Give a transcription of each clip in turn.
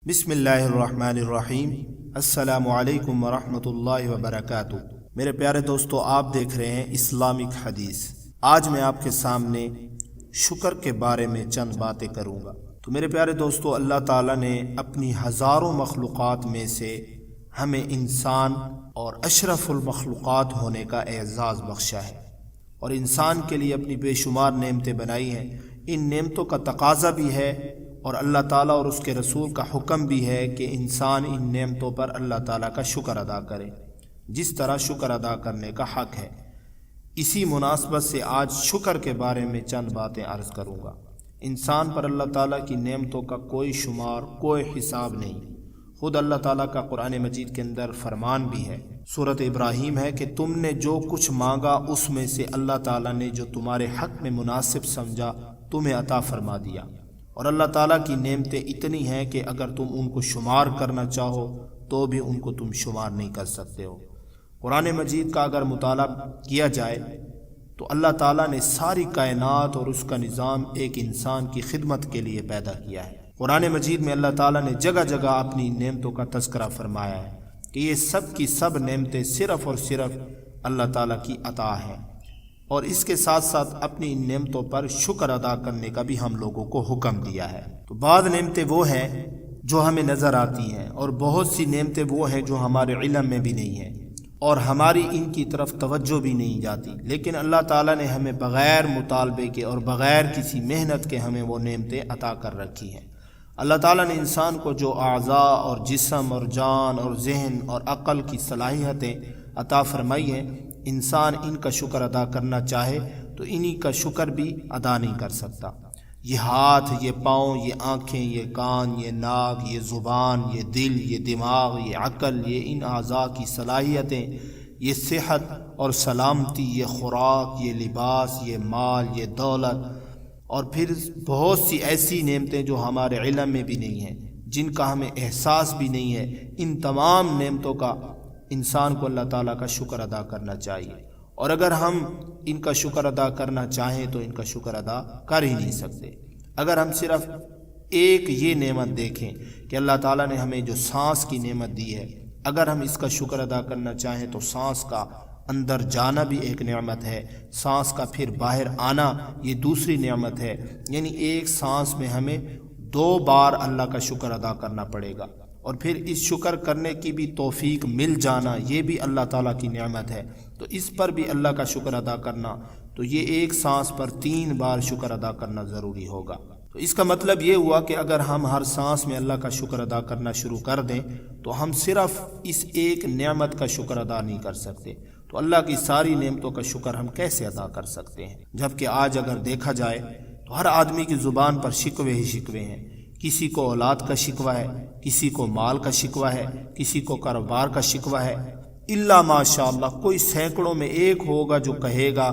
بسم اللہ الرحمن الرحیم۔ السلام علیکم ورحمۃ اللہ وبرکاتہ۔ میرے پیارے دوستو، آپ دیکھ رہے ہیں اسلامک حدیث۔ آج میں آپ کے سامنے شکر کے بارے میں چند باتیں کروں گا۔ تو میرے پیارے دوستو، اللہ تعالیٰ نے اپنی ہزاروں مخلوقات میں سے ہمیں انسان اور اشرف المخلوقات ہونے کا اعزاز بخشا ہے، اور انسان کے لیے اپنی بے شمار نعمتیں بنائی ہیں۔ ان نعمتوں کا تقاضا بھی ہے اور اللہ تعالیٰ اور اس کے رسول کا حکم بھی ہے کہ انسان ان نعمتوں پر اللہ تعالیٰ کا شکر ادا کرے جس طرح شکر ادا کرنے کا حق ہے۔ اسی مناسبت سے آج شکر کے بارے میں چند باتیں عرض کروں گا۔ انسان پر اللہ تعالیٰ کی نعمتوں کا کوئی شمار، کوئی حساب نہیں۔ خود اللہ تعالیٰ کا قرآن مجید کے اندر فرمان بھی ہے، سورۃ ابراہیم ہے کہ تم نے جو کچھ مانگا اس میں سے اللہ تعالیٰ نے جو تمہارے حق میں مناسب سمجھا تمہیں عطا فرما دیا۔ اور اللہ تعالیٰ کی نعمتیں اتنی ہیں کہ اگر تم ان کو شمار کرنا چاہو تو بھی ان کو تم شمار نہیں کر سکتے ہو۔ قرآن مجید کا اگر مطالعہ کیا جائے تو اللہ تعالیٰ نے ساری کائنات اور اس کا نظام ایک انسان کی خدمت کے لیے پیدا کیا ہے۔ قرآن مجید میں اللہ تعالیٰ نے جگہ جگہ اپنی نعمتوں کا تذکرہ فرمایا ہے کہ یہ سب کی سب نعمتیں صرف اور صرف اللہ تعالیٰ کی عطا ہیں، اور اس کے ساتھ ساتھ اپنی ان نعمتوں پر شکر ادا کرنے کا بھی ہم لوگوں کو حکم دیا ہے۔ تو بعض نعمتیں وہ ہیں جو ہمیں نظر آتی ہیں، اور بہت سی نعمتیں وہ ہیں جو ہمارے علم میں بھی نہیں ہیں اور ہماری ان کی طرف توجہ بھی نہیں جاتی، لیکن اللہ تعالیٰ نے ہمیں بغیر مطالبے کے اور بغیر کسی محنت کے ہمیں وہ نعمتیں عطا کر رکھی ہیں۔ اللہ تعالیٰ نے انسان کو جو اعضاء اور جسم اور جان اور ذہن اور عقل کی صلاحیتیں عطا فرمائی ہیں، انسان ان کا شکر ادا کرنا چاہے تو انہی کا شکر بھی ادا نہیں کر سکتا۔ یہ ہاتھ، یہ پاؤں، یہ آنکھیں، یہ کان، یہ ناک، یہ زبان، یہ دل، یہ دماغ، یہ عقل، یہ ان اعضاء کی صلاحیتیں، یہ صحت اور سلامتی، یہ خوراک، یہ لباس، یہ مال، یہ دولت، اور پھر بہت سی ایسی نعمتیں جو ہمارے علم میں بھی نہیں ہیں، جن کا ہمیں احساس بھی نہیں ہے۔ ان تمام نعمتوں کا انسان کو اللہ تعالیٰ کا شکر ادا کرنا چاہیے، اور اگر ہم ان کا شکر ادا کرنا چاہیں تو ان کا شکر ادا کر ہی نہیں سکتے۔ اگر ہم صرف ایک یہ نعمت دیکھیں کہ اللہ تعالیٰ نے ہمیں جو سانس کی نعمت دی ہے، اگر ہم اس کا شکر ادا کرنا چاہیں تو سانس کا اندر جانا بھی ایک نعمت ہے، سانس کا پھر باہر آنا یہ دوسری نعمت ہے، یعنی ایک سانس میں ہمیں 2 بار اللہ کا شکر ادا کرنا پڑے گا، اور پھر اس شکر کرنے کی بھی توفیق مل جانا یہ بھی اللہ تعالیٰ کی نعمت ہے۔ تو اس پر بھی اللہ کا شکر ادا کرنا، تو یہ ایک سانس پر 3 بار شکر ادا کرنا ضروری ہوگا۔ تو اس کا مطلب یہ ہوا کہ اگر ہم ہر سانس میں اللہ کا شکر ادا کرنا شروع کر دیں تو ہم صرف اس ایک نعمت کا شکر ادا نہیں کر سکتے، تو اللہ کی ساری نعمتوں کا شکر ہم کیسے ادا کر سکتے ہیں؟ جبکہ آج اگر دیکھا جائے تو ہر آدمی کی زبان پر شکوے ہی شکوے ہیں۔ کسی کو اولاد کا شکوہ ہے، کسی کو مال کا شکوہ ہے، کسی کو کاروبار کا شکوہ ہے، الا ماشاء اللہ کوئی سینکڑوں میں ایک ہوگا جو کہے گا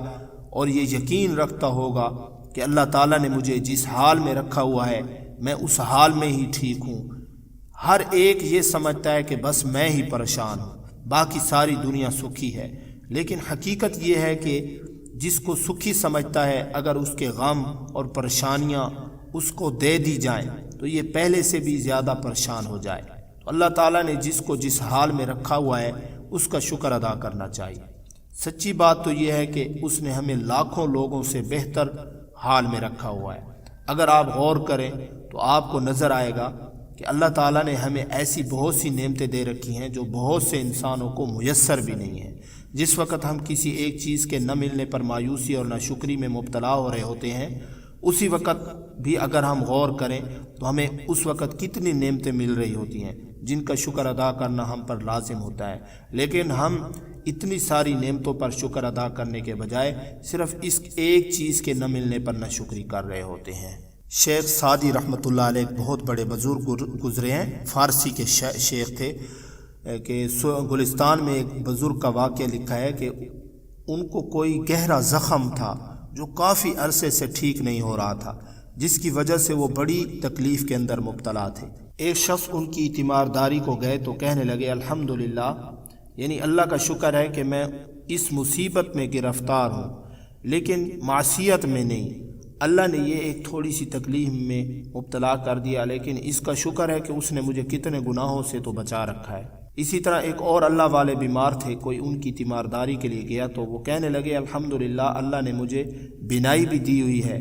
اور یہ یقین رکھتا ہوگا کہ اللہ تعالیٰ نے مجھے جس حال میں رکھا ہوا ہے میں اس حال میں ہی ٹھیک ہوں۔ ہر ایک یہ سمجھتا ہے کہ بس میں ہی پریشان ہوں، باقی ساری دنیا سکھی ہے، لیکن حقیقت یہ ہے کہ جس کو سکھی سمجھتا ہے اگر اس کے غم اور پریشانیاں اس کو دے دی جائیں تو یہ پہلے سے بھی زیادہ پریشان ہو جائے۔ تو اللہ تعالیٰ نے جس کو جس حال میں رکھا ہوا ہے اس کا شکر ادا کرنا چاہیے۔ سچی بات تو یہ ہے کہ اس نے ہمیں لاکھوں لوگوں سے بہتر حال میں رکھا ہوا ہے۔ اگر آپ غور کریں تو آپ کو نظر آئے گا کہ اللہ تعالیٰ نے ہمیں ایسی بہت سی نعمتیں دے رکھی ہیں جو بہت سے انسانوں کو میسر بھی نہیں ہیں۔ جس وقت ہم کسی ایک چیز کے نہ ملنے پر مایوسی اور ناشکری میں مبتلا ہو رہے ہوتے ہیں، اسی وقت بھی اگر ہم غور کریں تو ہمیں اس وقت کتنی نعمتیں مل رہی ہوتی ہیں جن کا شکر ادا کرنا ہم پر لازم ہوتا ہے، لیکن ہم اتنی ساری نعمتوں پر شکر ادا کرنے کے بجائے صرف اس ایک چیز کے نہ ملنے پر ناشکری کر رہے ہوتے ہیں۔ شیخ سعدی رحمۃ اللہ علیہ ایک بہت بڑے بزرگ گزرے ہیں، فارسی کے شیخ تھے، کہ گلستان میں ایک بزرگ کا واقعہ لکھا ہے کہ ان کو کوئی گہرا زخم تھا جو کافی عرصے سے ٹھیک نہیں ہو رہا تھا، جس کی وجہ سے وہ بڑی تکلیف کے اندر مبتلا تھے۔ ایک شخص ان کی تیمارداری کو گئے تو کہنے لگے الحمدللہ، یعنی اللہ کا شکر ہے کہ میں اس مصیبت میں گرفتار ہوں لیکن معصیت میں نہیں، اللہ نے یہ ایک تھوڑی سی تکلیف میں مبتلا کر دیا، لیکن اس کا شکر ہے کہ اس نے مجھے کتنے گناہوں سے تو بچا رکھا ہے۔ اسی طرح ایک اور اللہ والے بیمار تھے، کوئی ان کی تیمارداری کے لیے گیا تو وہ کہنے لگے الحمدللہ اللہ نے مجھے بینائی بھی دی ہوئی ہے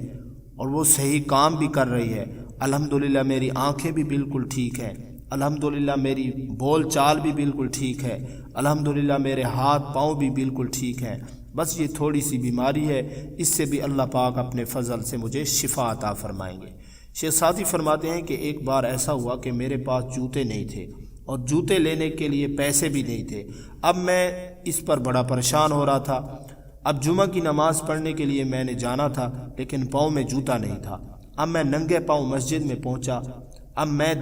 اور وہ صحیح کام بھی کر رہی ہے، الحمدللہ میری آنکھیں بھی بالکل ٹھیک ہیں، الحمدللہ میری بول چال بھی بالکل ٹھیک ہے، الحمدللہ میرے ہاتھ پاؤں بھی بالکل ٹھیک ہیں، بس یہ تھوڑی سی بیماری ہے، اس سے بھی اللہ پاک اپنے فضل سے مجھے شفا عطا فرمائیں گے۔ شیخ سعدی فرماتے ہیں کہ ایک بار ایسا ہوا کہ میرے پاس جوتے نہیں تھے اور جوتے لینے کے لیے پیسے بھی نہیں تھے۔ اب میں اس پر بڑا پریشان ہو رہا تھا۔ اب جمعہ کی نماز پڑھنے کے لیے میں نے جانا تھا، لیکن پاؤں میں جوتا نہیں تھا۔ اب میں ننگے پاؤں مسجد میں پہنچا۔ اب میں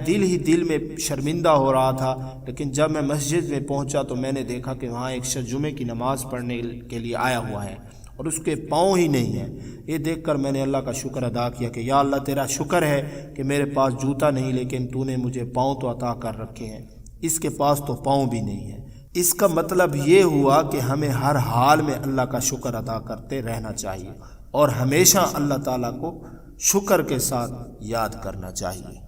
دل میں شرمندہ ہو رہا تھا، لیکن جب میں مسجد میں پہنچا تو میں نے دیکھا کہ وہاں ایک شخص جمعے کی نماز پڑھنے کے لیے آیا ہوا ہے اور اس کے پاؤں ہی نہیں ہیں۔ یہ دیکھ کر میں نے اللہ کا شکر ادا کیا کہ یا اللہ تیرا شکر ہے کہ میرے پاس جوتا نہیں، لیکن تو نے مجھے پاؤں تو عطا کر رکھے ہیں، اس کے پاس تو پاؤں بھی نہیں ہے۔ اس کا مطلب یہ ہوا کہ ہمیں ہر حال میں اللہ کا شکر ادا کرتے رہنا چاہیے اور ہمیشہ اللہ تعالیٰ کو شکر کے ساتھ یاد کرنا چاہیے۔